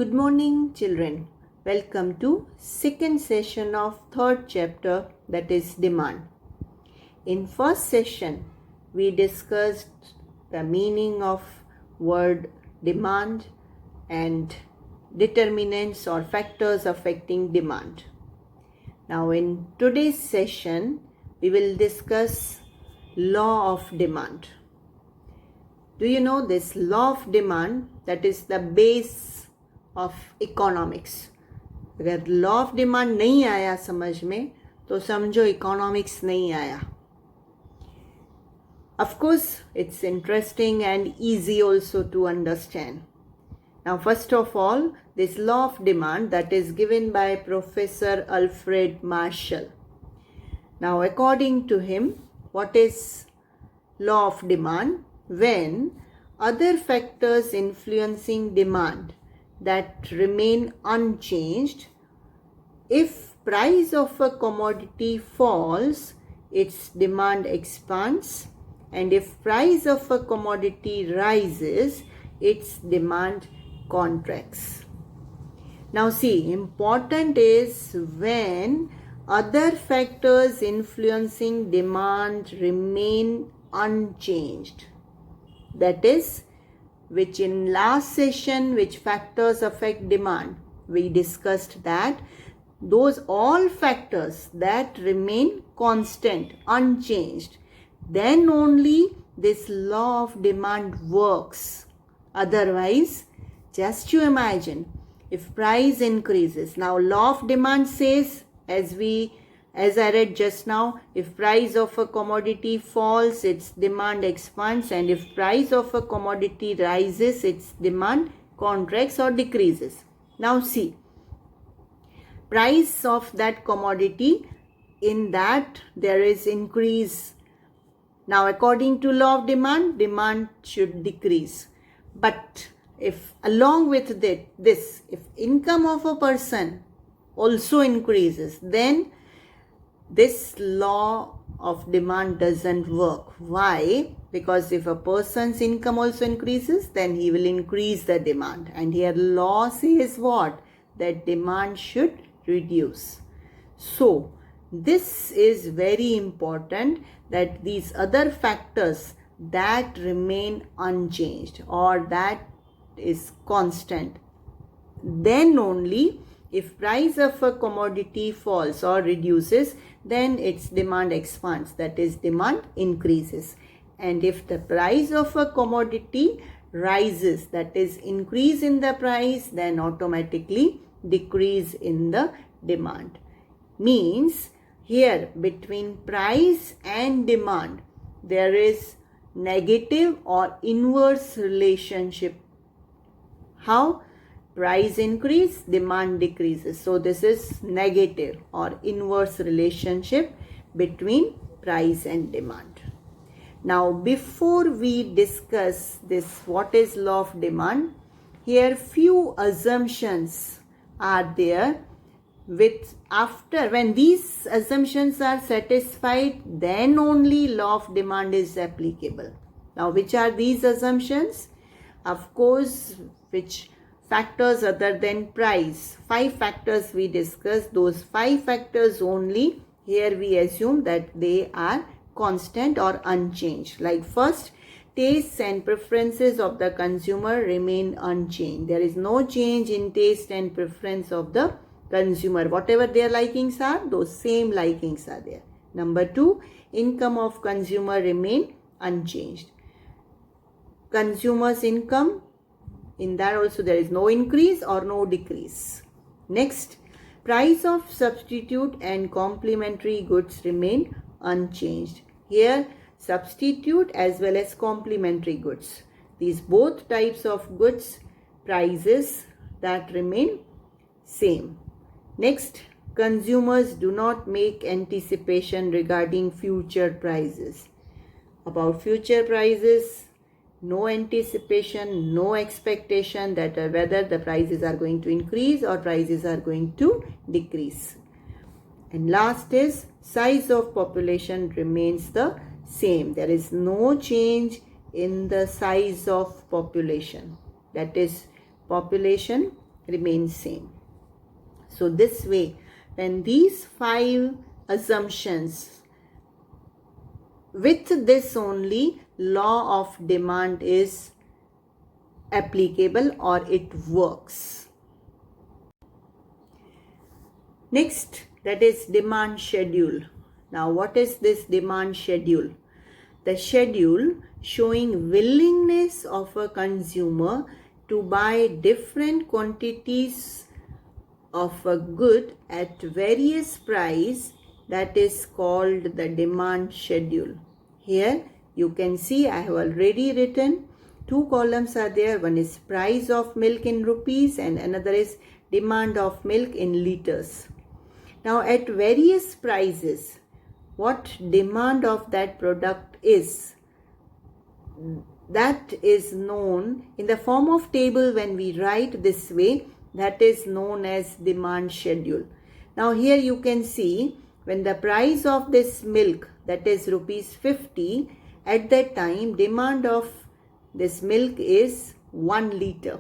Good morning, children. Welcome to second session of third chapter, that is demand. In first session, we discussed the meaning of word demand and determinants or factors affecting demand. Now in today's session, we will discuss law of demand. Do you know this law of demand? That is the base of economics. अगर law of demand नहीं आया समझ में तो समझो economics नहीं आया. Of course, it's interesting and easy also to understand. Now, first of all, this law of demand that is given by Professor Alfred Marshall. Now, according to him, what is law of demand? When other factors influencing demand that remain unchanged, if price of a commodity falls, its demand expands, and if price of a commodity rises, its demand contracts. Now see, important is when other factors influencing demand remain unchanged. That is, which in last session, which factors affect demand, we discussed that those all factors that remain constant, unchanged, then only this law of demand works. Otherwise, just you imagine, if price increases, now law of demand says, as I read just now, if price of a commodity falls, its demand expands, and if price of a commodity rises, its demand contracts or decreases. Now see, price of that commodity, in that there is increase. Now according to law of demand, demand should decrease. But if along with this, if income of a person also increases, then this law of demand doesn't work. Why? Because if a person's income also increases, then he will increase the demand. And here law says what? That demand should reduce. So this is very important, that these other factors that remain unchanged or that is constant, then only if price of a commodity falls or reduces, then its demand expands, that is demand increases. And if the price of a commodity rises, that is increase in the price, then automatically decrease in the demand. Means here between price and demand there is negative or inverse relationship. How? Price increase, demand decreases. So this is negative or inverse relationship between price and demand. Now before we discuss this, what is law of demand, here few assumptions are there. When these assumptions are satisfied, then only law of demand is applicable. Now which are these assumptions? Of course, which factors other than price. 5 factors we discussed. Those 5 factors only, here we assume that they are constant or unchanged. Like first, tastes and preferences of the consumer remain unchanged. There is no change in taste and preference of the consumer. Whatever their likings are, those same likings are there. Number 2, income of consumer remain unchanged. Consumer's income, in that also there is no increase or no decrease. Next, price of substitute and complementary goods remain unchanged. Here, substitute as well as complementary goods. These both types of goods, prices that remain same. Next, consumers do not make anticipation regarding future prices. About future prices, no anticipation, no expectation that whether the prices are going to increase or prices are going to decrease. And last is size of population remains the same. There is no change in the size of population. That is, population remains same. So this way, when these 5 assumptions, with this only law of demand is applicable or it works. Next, that is demand schedule. Now what is this demand schedule? The schedule showing willingness of a consumer to buy different quantities of a good at various price, that is called the demand schedule. Here you can see I have already written 2 columns are there. One is price of milk in rupees and another is demand of milk in liters. Now at various prices, what demand of that product is, that is known in the form of table. When we write this way, that is known as demand schedule. Now here you can see when the price of this milk, that is rupees 50, at that time demand of this milk is 1 liter.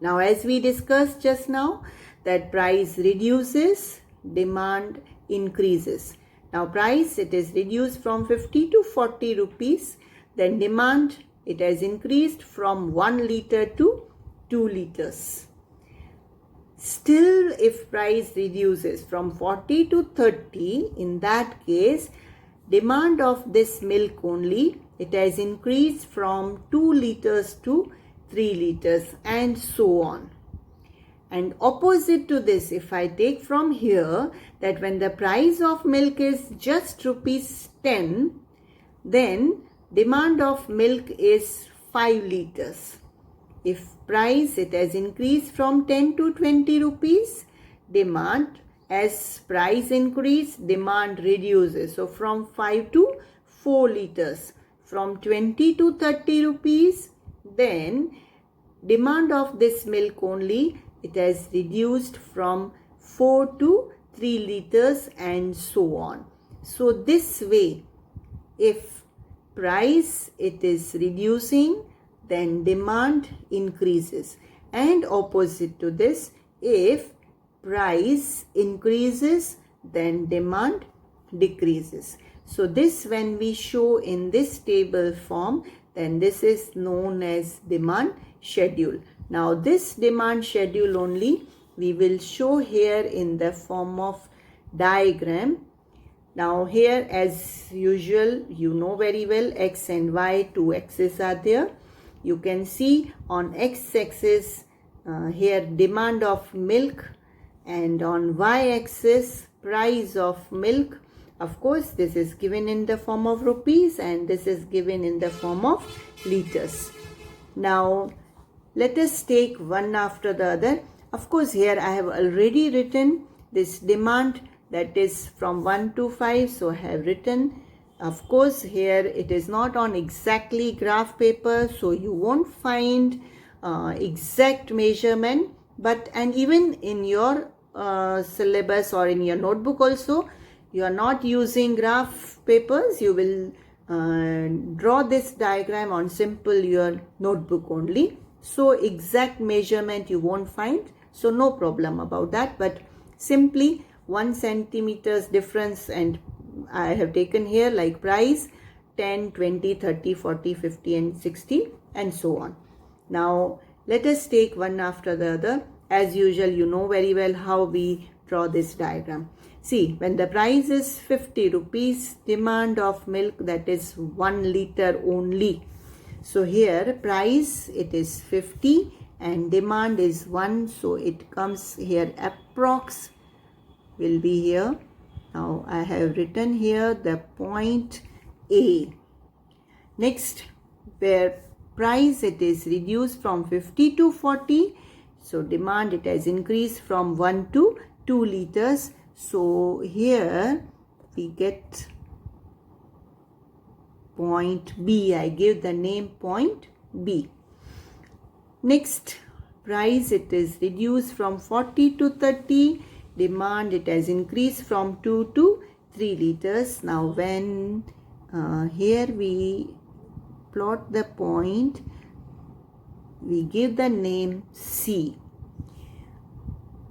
Now as we discussed just now, that price reduces, demand increases. Now price, it is reduced from 50 to 40 rupees. Then demand, it has increased from 1 liter to 2 liters. Still, if price reduces from 40 to 30, in that case, demand of this milk only, it has increased from 2 liters to 3 liters and so on. And opposite to this, if I take from here that when the price of milk is just rupees 10, then demand of milk is 5 liters. If price, it has increased from 10 to 20 rupees, demand, as price increase, demand reduces. So from 5 to 4 liters. From 20 to 30 rupees, then demand of this milk only, it has reduced from 4 to 3 liters and so on. So this way, if price, it is reducing, then demand increases. And opposite to this, if price increases, then demand decreases. So this, when we show in this table form, then this is known as demand schedule. Now this demand schedule only we will show here in the form of diagram. Now here, as usual, you know very well, x and y, 2 axes are there. You can see on x-axis here demand of milk, and on y-axis price of milk. Of course, this is given in the form of rupees and this is given in the form of liters. Now let us take one after the other. Of course, here I have already written this demand, that is from 1 to 5. So I have written. Of course, here it is not on exactly graph paper, so you won't find exact measurement. But and even in your syllabus or in your notebook also, you are not using graph papers. You will draw this diagram on simple your notebook only. So exact measurement you won't find. So no problem about that. But simply 1 centimeters difference, and I have taken here like price 10, 20, 30, 40, 50 and 60 and so on. Now let us take one after the other. As usual, you know very well how we draw this diagram. See, when the price is 50 rupees, demand of milk, that is 1 liter only. So here price, it is 50 and demand is 1. So it comes here approx will be here. Now I have written here the point A. Next, where price, it is reduced from 50 to 40. So demand, it has increased from 1 to 2 liters. So here we get point B. I give the name point B. Next, price, it is reduced from 40 to 30. Demand, it has increased from 2 to 3 liters. Now when here we plot the point, we give the name C.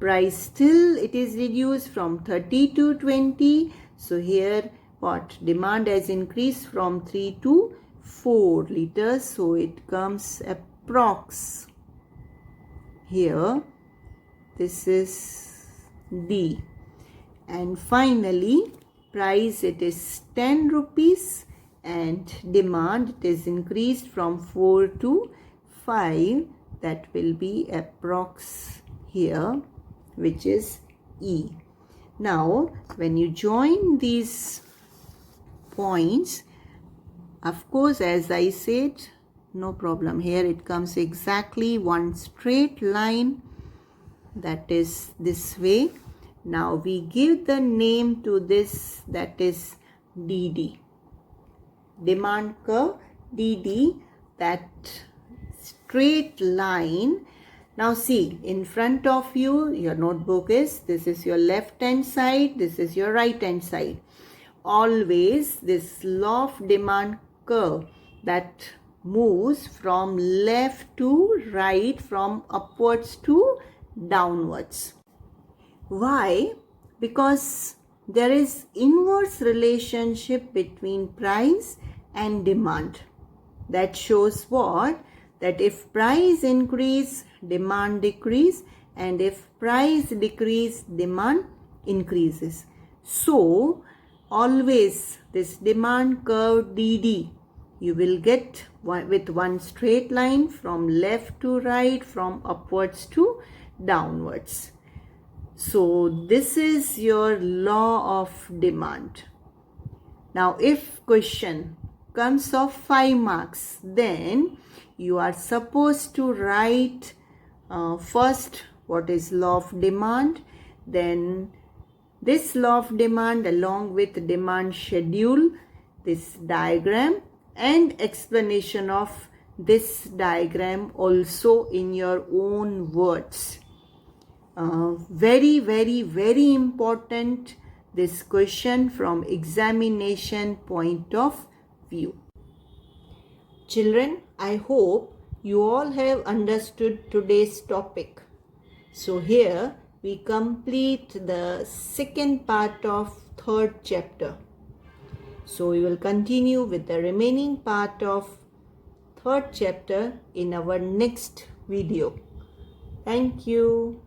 price still it is reduced from 30 to 20. So here what? Demand has increased from 3 to 4 liters. So it comes approx. Here this is D. And finally price it is 10 rupees and demand it is increased from 4 to 5. That will be approx here, which is E. Now when you join these points, of course, as I said, no problem. Here it comes exactly one straight line, that is this way. Now we give the name to this, that is DD. Demand curve DD, that straight line. Now see, in front of you, your notebook is, this is your left hand side, this is your right hand side. Always this law of demand curve that moves from left to right, from upwards to downwards. Why? Because there is inverse relationship between price and demand. That shows what? That if price increase, demand decrease, and if price decrease, demand increases. So always this demand curve DD you will get with one straight line from left to right, from upwards to downwards. So this is your law of demand. Now if question comes of 5 marks, then you are supposed to write first what is law of demand, then this law of demand along with demand schedule, this diagram, and explanation of this diagram also in your own words. Very, very, very important, this question from examination point of view. Children, I hope you all have understood today's topic. So here we complete the second part of third chapter. So we will continue with the remaining part of third chapter in our next video. Thank you.